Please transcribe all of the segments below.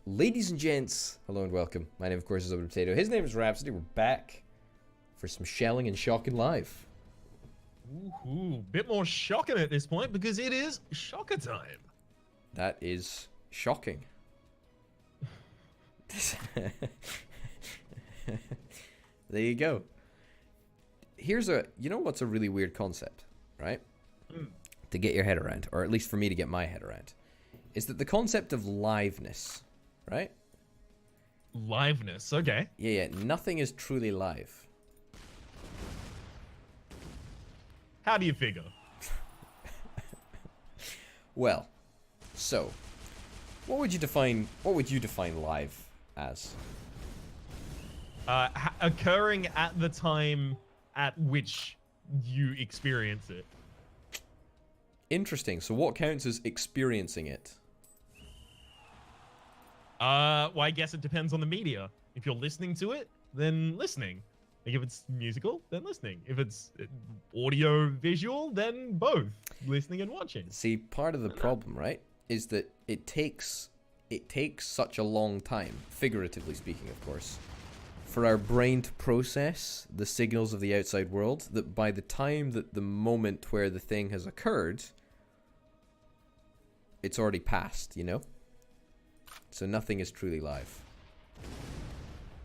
Ladies and gents, hello and welcome. My name, of course, is Orbital. His name is Rhapsody. We're back for some shelling and shocking live. Ooh, bit more shocking at this point because it is shocker time. That is shocking. There you go. Here's you know what's a really weird concept, right? To get your head around, or at least for me to get my head around, is that the concept of liveness, right? Liveness, okay. Yeah, nothing is truly live. How do you figure? Well, so what would you define live as? Occurring at the time at which you experience it. Interesting. So what counts as experiencing it? Well, I guess it depends on the media. If you're listening to it, then listening. Like if it's musical, then listening. If it's audio visual, then both listening and watching. See, part of the problem, right, is that it takes such a long time, figuratively speaking, of course, for our brain to process the signals of the outside world, that by the time that the moment where the thing has occurred, it's already passed, you know? So nothing is truly live.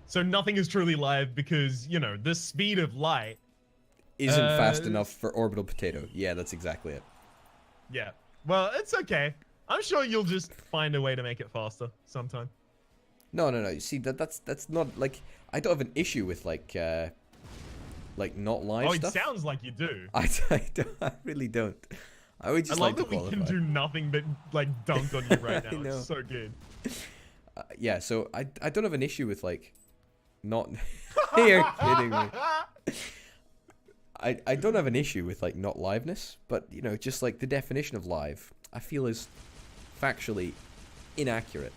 So nothing is truly live because, you know, the speed of light isn't fast enough for Orbital Potato. Yeah, that's exactly it. Yeah. Well, it's okay. I'm sure you'll just find a way to make it faster sometime. No. You see, that's not, like, I don't have an issue with, like not live stuff. Oh, it sounds like you do. I really don't. I would just I love like to that we can do nothing but, like, dunk on you right now. It's so good. Yeah, so I don't have an issue with, like, not... You're kidding me. I don't have an issue with, like, not liveness, but, you know, just, like, the definition of live, I feel is factually inaccurate.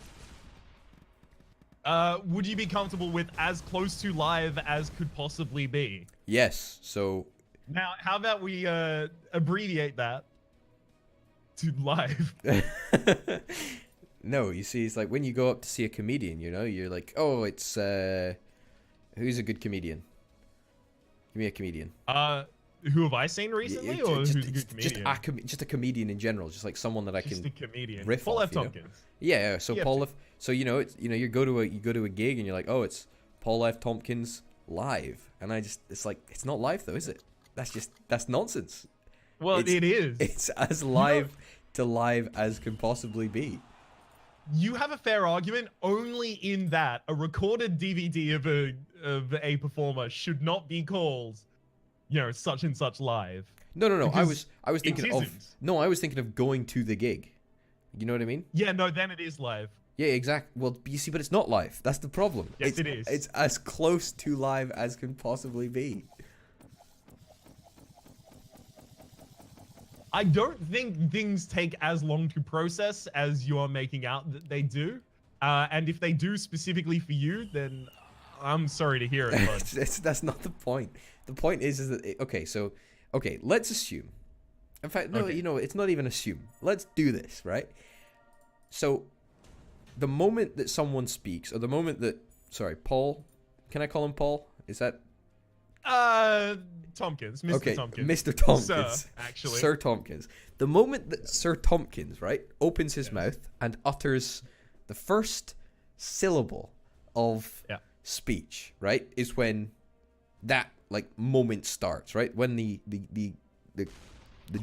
Would you be comfortable with as close to live as could possibly be? Yes, so... Now, how about we, abbreviate that to live? No, you see, it's like when you go up to see a comedian, you know, you're like, oh, it's, who's a good comedian? Give me a comedian. Who have I seen recently, or who's a good comedian? Just a comedian in general, just like someone that I can just a comedian. riff Paul off, F. Tompkins. Yeah, so Paul F. So you know, it's, you know, you go to a gig and you're like, oh, it's Paul F. Tompkins live, and it's like, it's not live though, is it? That's nonsense. Well, it is. It's as live to live as can possibly be. You have a fair argument, only in that a recorded DVD of a performer should not be called, you know, such and such live. No. I was thinking of going to the gig. You know what I mean? Yeah, no, then it is live. Yeah, exactly. Well, you see, but it's not live. That's the problem. Yes, it is. It's as close to live as can possibly be. I don't think things take as long to process as you are making out that they do. And if they do specifically for you, then I'm sorry to hear it, bud. That's not the point. The point is that, okay, let's assume. In fact, no, okay. You know, it's not even assume. Let's do this, right? So, the moment that someone speaks, or the moment that, sorry, Paul, can I call him Paul? Is that... Tompkins, Mr. Okay, Tompkins. Mr. Tompkins. Sir, actually. Sir Tompkins. The moment that Sir Tompkins, right, opens his mouth and utters the first syllable of speech, right, is when that, like, moment starts, right? When the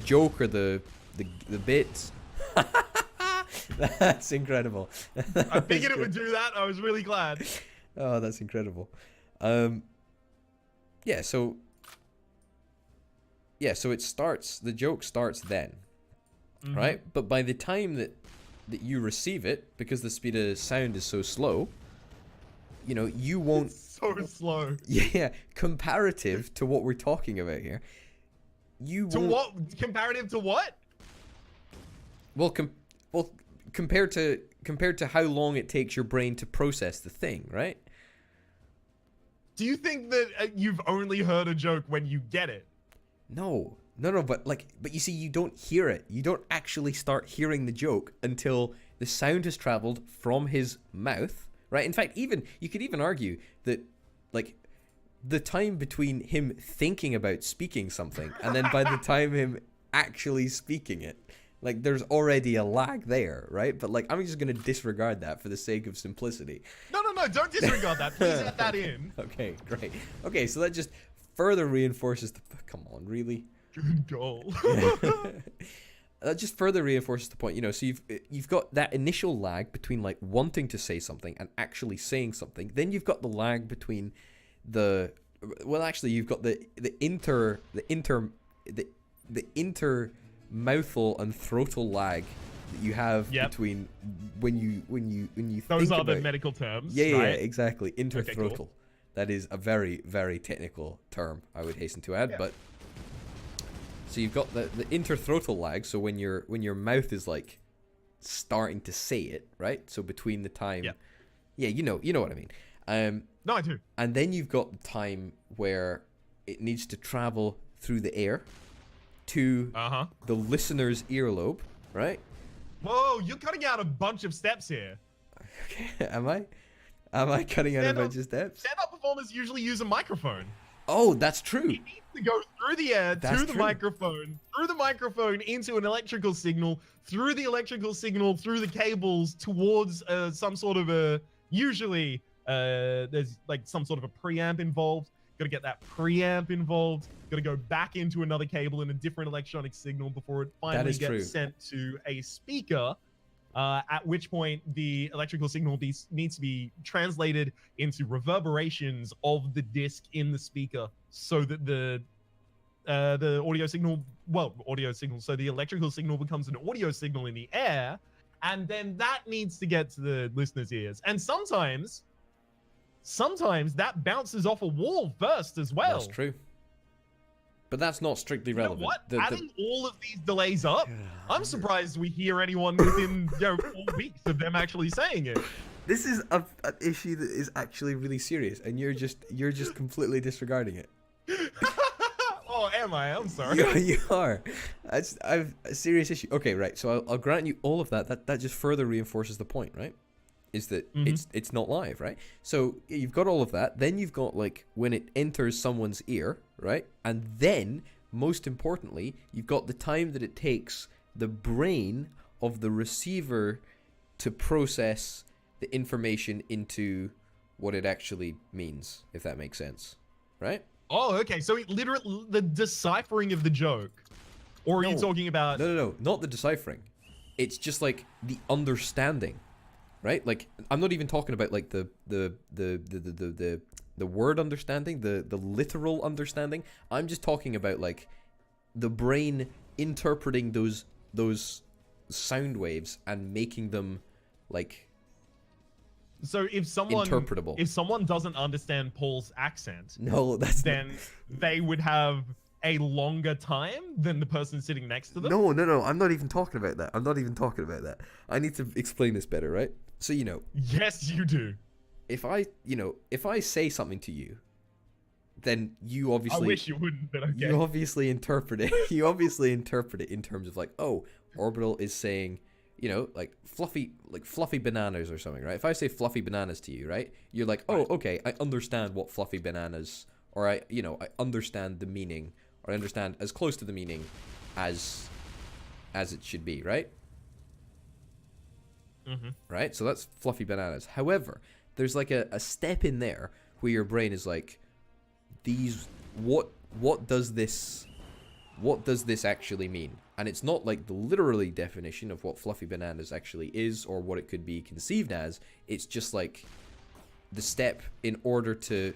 joke or the bits... That's incredible. I figured it would do that. I was really glad. Oh, that's incredible. So it starts, the joke starts then, right? But by the time that you receive it, because the speed of sound is so slow, you know, you won't... It's so slow. Yeah, comparative to what we're talking about here. What? Comparative to what? Well, compared to how long it takes your brain to process the thing, right? Do you think that you've only heard a joke when you get it? No, but you see, you don't hear it. You don't actually start hearing the joke until the sound has traveled from his mouth, right? In fact, you could even argue that, like, the time between him thinking about speaking something and then by the time him actually speaking it, like, there's already a lag there, right? But, like, I'm just going to disregard that for the sake of simplicity. No, don't disregard that. Please add that in. Okay, great. Okay, so that just further reinforces the... Come on, really? Good goal. That just further reinforces the point, you know, so you've got that initial lag between, like, wanting to say something and actually saying something. Then you've got the lag between the... Well, actually, you've got the inter mouthful and throatal lag that you have between when you those think are about, the medical terms. yeah, right? exactly, interthroatal. Okay, cool. That is a very, very technical term, I would hasten to add. But so you've got the interthroatal lag, so when your mouth is, like, starting to say it, right? So between the time, you know what I mean. No, I do. And then you've got the time where it needs to travel through the air to the listener's earlobe, right? Whoa, you're cutting out a bunch of steps here. Okay, am I cutting out a bunch of steps? Stand-up performers usually use a microphone. Oh, that's true. It needs to go through the air, to the microphone, through the microphone, into an electrical signal, through the electrical signal, through the cables, towards some sort of a... Usually, there's, like, some sort of a preamp involved. Got to get that preamp involved. Got to go back into another cable in a different electronic signal before it finally gets sent to a speaker. At which point the electrical signal needs to be translated into reverberations of the disc in the speaker, so that the audio signal, so the electrical signal becomes an audio signal in the air, and then that needs to get to the listener's ears. And sometimes that bounces off a wall first as well. That's true. But that's not strictly relevant. You know what? Adding all of these delays up, I'm surprised we hear anyone within 4 weeks of them actually saying it. This is an issue that is actually really serious, and you're just completely disregarding it. Oh, am I? I'm sorry. You are. I've a serious issue. Okay, right. So I'll grant you all of that. That just further reinforces the point, right? Is that it's not live, right? So you've got all of that. Then you've got, like, when it enters someone's ear, right? And then, most importantly, you've got the time that it takes the brain of the receiver to process the information into what it actually means, if that makes sense, right? Oh, okay. So it literally, the deciphering of the joke, or are you talking about? No, not the deciphering. It's just, like, the understanding. Right, like, I'm not even talking about, like, the word understanding, the literal understanding. I'm just talking about, like, the brain interpreting those sound waves and making them, like, so if someone interpretable. If someone doesn't understand Paul's accent, then they would have a longer time than the person sitting next to them. No, I'm not even talking about that. I need to explain this better, right? So, you know. Yes, you do. If I say something to you, then you obviously... I wish you wouldn't, but okay. You obviously interpret it in terms of, like, oh, Orbital is saying, you know, like fluffy bananas or something, right? If I say fluffy bananas to you, right? You're like, oh, okay, I understand what fluffy bananas, or I understand the meaning, or I understand as close to the meaning as it should be, right? Right? So that's fluffy bananas. However, there's, like, a step in there where your brain is like, what does this actually mean? And it's not, like, the literally definition of what fluffy bananas actually is or what it could be conceived as. It's just, like, the step in order to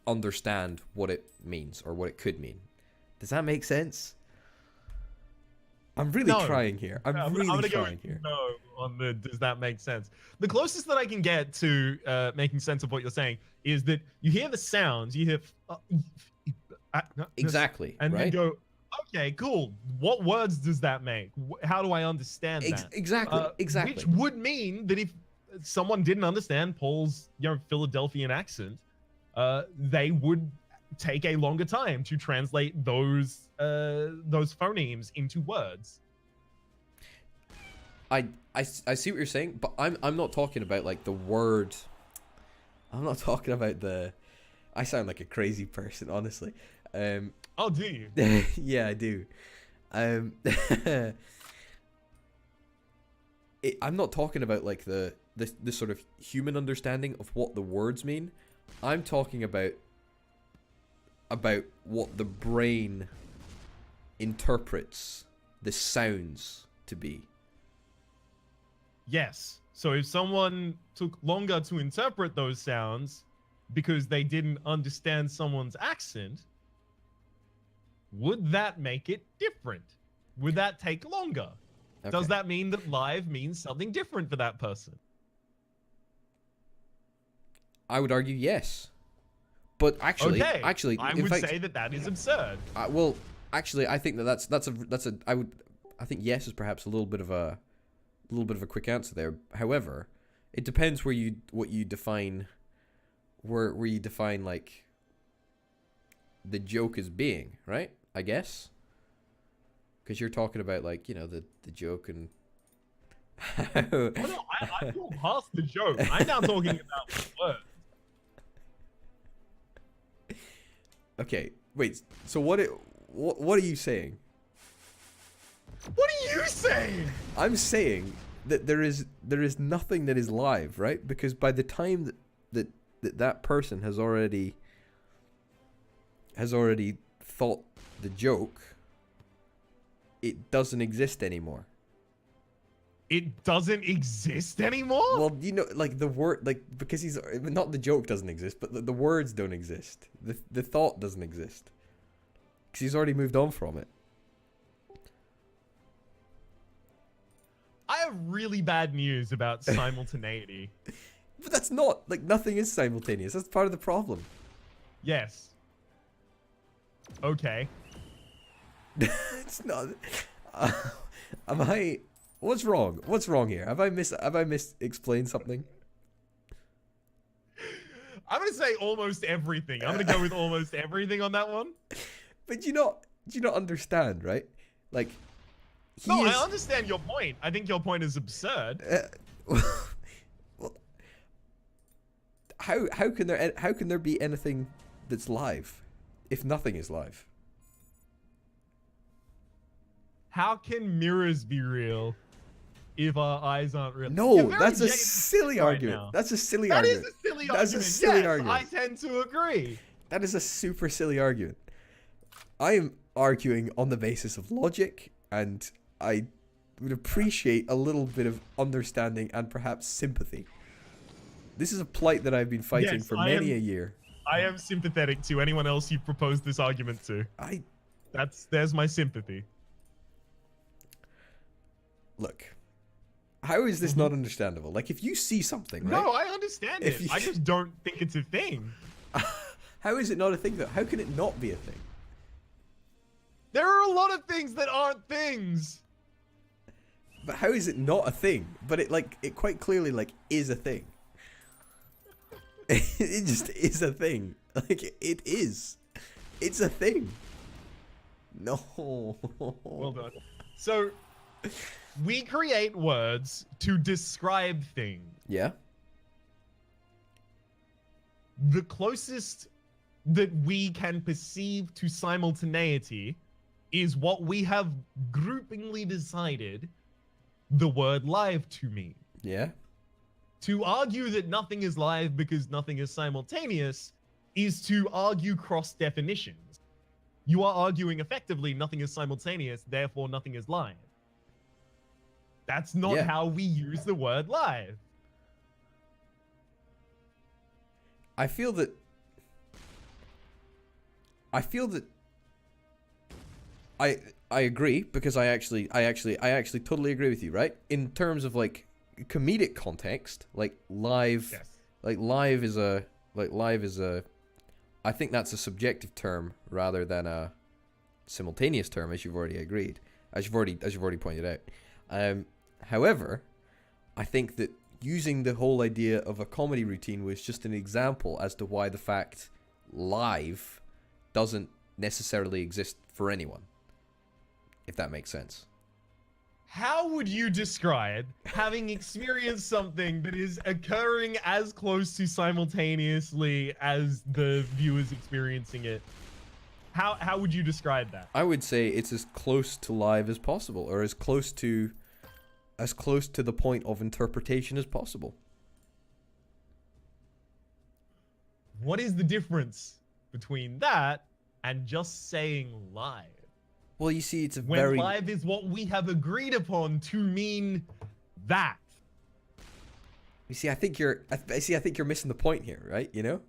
understand what it means or what it could mean. Does that make sense? I'm really trying here. I'm really trying here. No, on the does that make sense? The closest that I can get to making sense of what you're saying is that you hear the sounds, you hear exactly, and right? then go, okay, cool. What words does that make? How do I understand that? Exactly. Which would mean that if someone didn't understand Paul's Philadelphian accent, they would take a longer time to translate those phonemes into words. I see what you're saying, but I'm not talking about like the word. I'm not talking about the. I sound like a crazy person, honestly. Oh, do you? Yeah, I do. I'm not talking about like the sort of human understanding of what the words mean. I'm talking about what the brain interprets the sounds to be. Yes. So if someone took longer to interpret those sounds because they didn't understand someone's accent, would that make it different? Would that take longer? Okay. Does that mean that live means something different for that person? I would argue yes. But actually, okay. I would fact, say that is absurd. Well, actually, I think that's a I think yes is perhaps a little bit of a quick answer there. However, it depends what you define where you define like the joke as being, right? I guess. Because you're talking about like, you know, the joke and oh, no, I don't past the joke. I'm now talking about the words. Okay, wait. So what are you saying? What are you saying? I'm saying that there is nothing that is live, right? Because by the time that person has already thought the joke, it doesn't exist anymore. It doesn't exist anymore? Well, you know, like the word, like, because he's not, the joke doesn't exist, but the words don't exist. The thought doesn't exist. Because he's already moved on from it. I have really bad news about simultaneity. But that's not, like, nothing is simultaneous. That's part of the problem. Yes. Okay. It's not. Am I? What's wrong? What's wrong here? Have I explained something? I'm gonna say almost everything. I'm gonna go with almost everything on that one. But do you not understand, right? Like, I understand your point. I think your point is absurd. Well, how can there be anything that's live if nothing is live? How can mirrors be real if our eyes aren't real? No, that's a silly argument. Right, that's a silly argument. That is a silly argument. That's a silly argument. I tend to agree. That is a super silly argument. I am arguing on the basis of logic, and I would appreciate a little bit of understanding and perhaps sympathy. This is a plight that I've been fighting for many a year. I am sympathetic to anyone else you've proposed this argument to. There's my sympathy. Look, how is this not understandable? Like, if you see something, right? No, I understand it. I just don't think it's a thing. How is it not a thing, though? How can it not be a thing? There are a lot of things that aren't things. But how is it not a thing? But it quite clearly, like, is a thing. It just is a thing. Like, it is. It's a thing. No. Well done. So, we create words to describe things. Yeah. The closest that we can perceive to simultaneity is what we have groupingly decided the word live to mean. Yeah. To argue that nothing is live because nothing is simultaneous is to argue cross definitions. You are arguing effectively nothing is simultaneous, therefore nothing is live. That's not how we use the word live. I feel that I agree, because I actually totally agree with you, right? In terms of like comedic context, like live, live is a I think that's a subjective term rather than a simultaneous term, as you've already agreed, as you've already pointed out. However, I think that using the whole idea of a comedy routine was just an example as to why the fact live doesn't necessarily exist for anyone, if that makes sense. How would you describe having experienced something that is occurring as close to simultaneously as the viewers experiencing it? How would you describe that? I would say it's as close to live as possible, or as close to the point of interpretation as possible. What is the difference between that and just saying live? Well, you see, it's a When very... live is what we have agreed upon to mean that. You see, I think you're missing the point here, right? You know?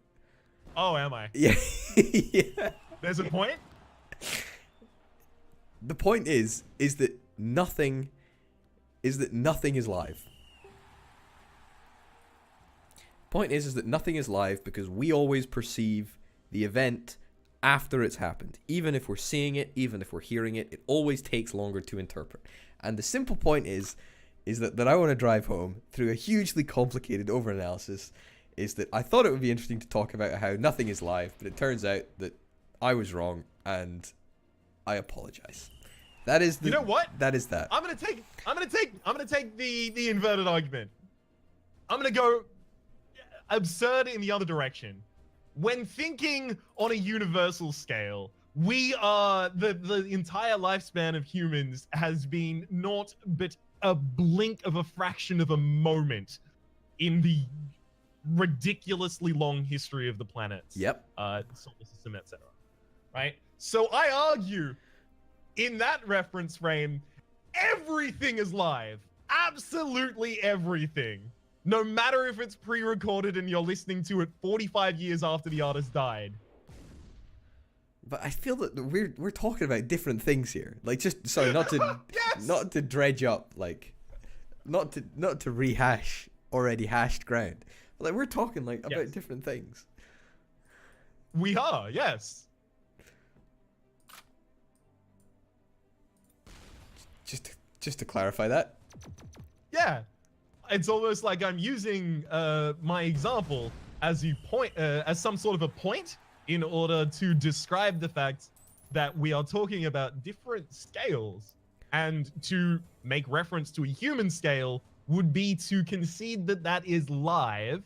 Oh, am I? Yeah. Yeah. There's a point? The point is that nothing is live. Point is that nothing is live because we always perceive the event after it's happened. Even if we're seeing it, even if we're hearing it, it always takes longer to interpret. And the simple point is that I want to drive home through a hugely complicated overanalysis is that I thought it would be interesting to talk about how nothing is live, but it turns out that I was wrong, and I apologize. That is the... You know what? That is that. I'm gonna take the inverted argument. I'm gonna go absurd in the other direction. When thinking on a universal scale, we are the entire lifespan of humans has been naught but a blink of a fraction of a moment in the ridiculously long history of the planets. Yep. Solar system, etc. Right? So I argue, in that reference frame, everything is live. Absolutely everything. No matter if it's pre-recorded and you're listening to it 45 years after the artist died. But I feel that we're talking about different things here. Like, just sorry, not to Yes! not to dredge up, like, not to rehash already hashed ground. But, like, we're talking like about different things. We are, yes. Just to clarify that. Yeah. It's almost like I'm using my example as as some sort of a point in order to describe the fact that we are talking about different scales, and to make reference to a human scale would be to concede that that is live.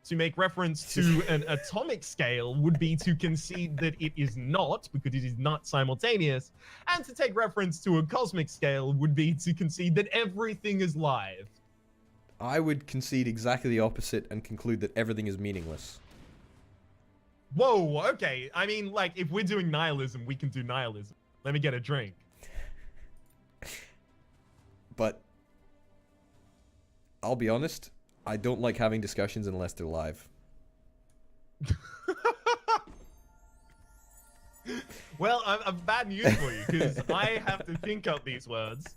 To make reference to an atomic scale would be to concede that it is not, because it is not simultaneous. And to take reference to a cosmic scale would be to concede that everything is live. I would concede exactly the opposite and conclude that everything is meaningless. Whoa, okay. I mean, like, if we're doing nihilism, we can do nihilism. Let me get a drink. But I'll be honest, I don't like having discussions unless they're live. Well, I've bad news for you, because I have to think up these words.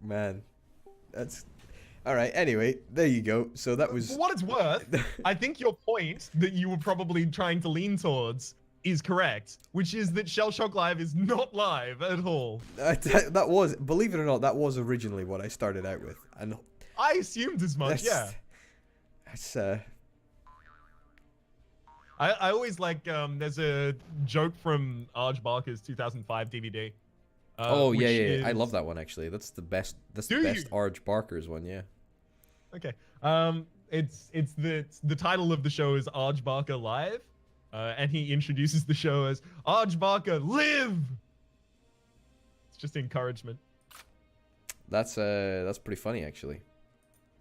Man, that's... Alright, anyway, there you go. So that was... For what it's worth, I think your point that you were probably trying to lean towards is correct, which is that Shellshock Live is not live at all. That was, believe it or not, that was originally what I started out with. And I assumed as much, yeah. That's, I always like, there's a joke from Arj Barker's 2005 DVD. Oh, yeah. I love that one, actually. That's the best, Do you? Arj Barker's one, yeah. Okay. It's the title of the show is Arj Barker Live. And he introduces the show as Arj Barker Live. It's just encouragement. That's pretty funny, actually.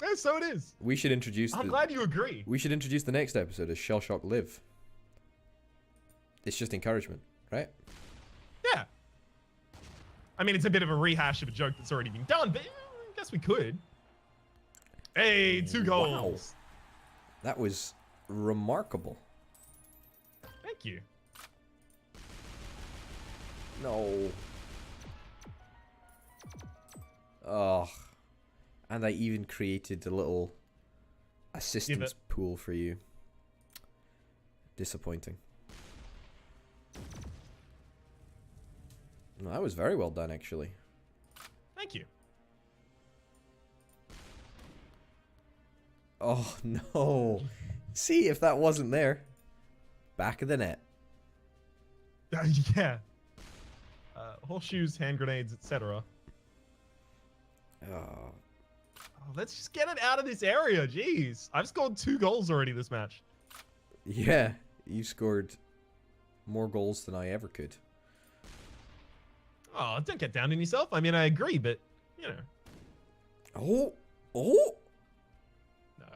Yeah, so it is. We should introduce... I'm glad you agree. We should introduce the next episode as Shellshock Live. It's just encouragement, right? Yeah. I mean, it's a bit of a rehash of a joke that's already been done, but I guess we could. Hey, 2 goals. Wow. That was remarkable. Thank you. No. Oh. And I even created a little assistance pool for you. Disappointing. No, that was very well done, actually. Thank you. Oh, no. See, if that wasn't there. Back of the net. Yeah. horseshoes, hand grenades, etc. Oh. Let's just get it out of this area. Jeez, I've scored 2 goals already this match. Yeah, you scored more goals than I ever could. Oh, don't get down on yourself. I mean, I agree, but you know. Oh. No.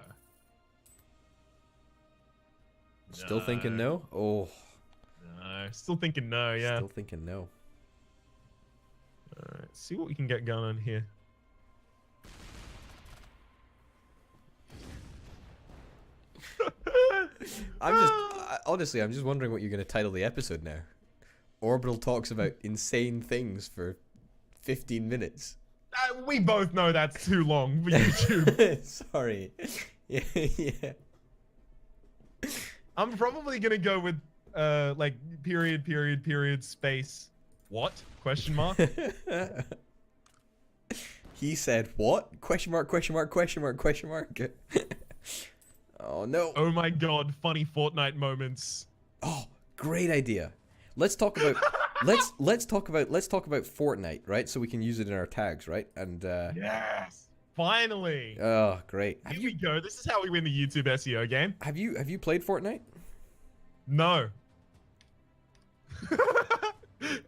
Still thinking no? Oh. No, still thinking no, yeah. Still thinking no. Alright, see what we can get going on here. Honestly, I'm just wondering what you're going to title the episode now. Orbital talks about insane things for 15 minutes. We both know that's too long for YouTube. Sorry. Yeah. I'm probably gonna go with like period space. What? Question mark? He said what? Question mark, question mark, question mark, question mark. Oh no. Oh my god, funny Fortnite moments. Oh, great idea. Let's talk about let's talk about Fortnite, right? So we can use it in our tags, right? And yes. Finally. Oh, great. Here we go. This is how we win the YouTube SEO game. Have you played Fortnite? No.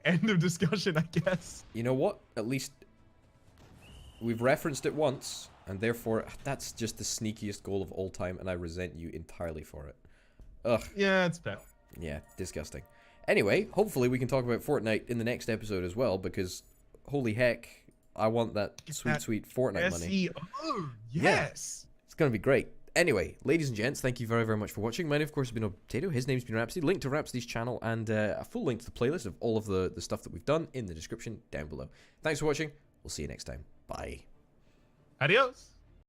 End of discussion, I guess. You know what? At least we've referenced it once, and therefore that's just the sneakiest goal of all time, and I resent you entirely for it. Ugh. Yeah, it's bad. Yeah, disgusting. Anyway, hopefully we can talk about Fortnite in the next episode as well, because holy heck, I want that sweet Fortnite money. SEO, yes. Yeah, it's going to be great. Anyway, ladies and gents, thank you very, very much for watching. Mine, of course, has been Potato. His name's been Rhapsody. Link to Rhapsody's channel and a full link to the playlist of all of the stuff that we've done in the description down below. Thanks for watching. We'll see you next time. Bye. Adios.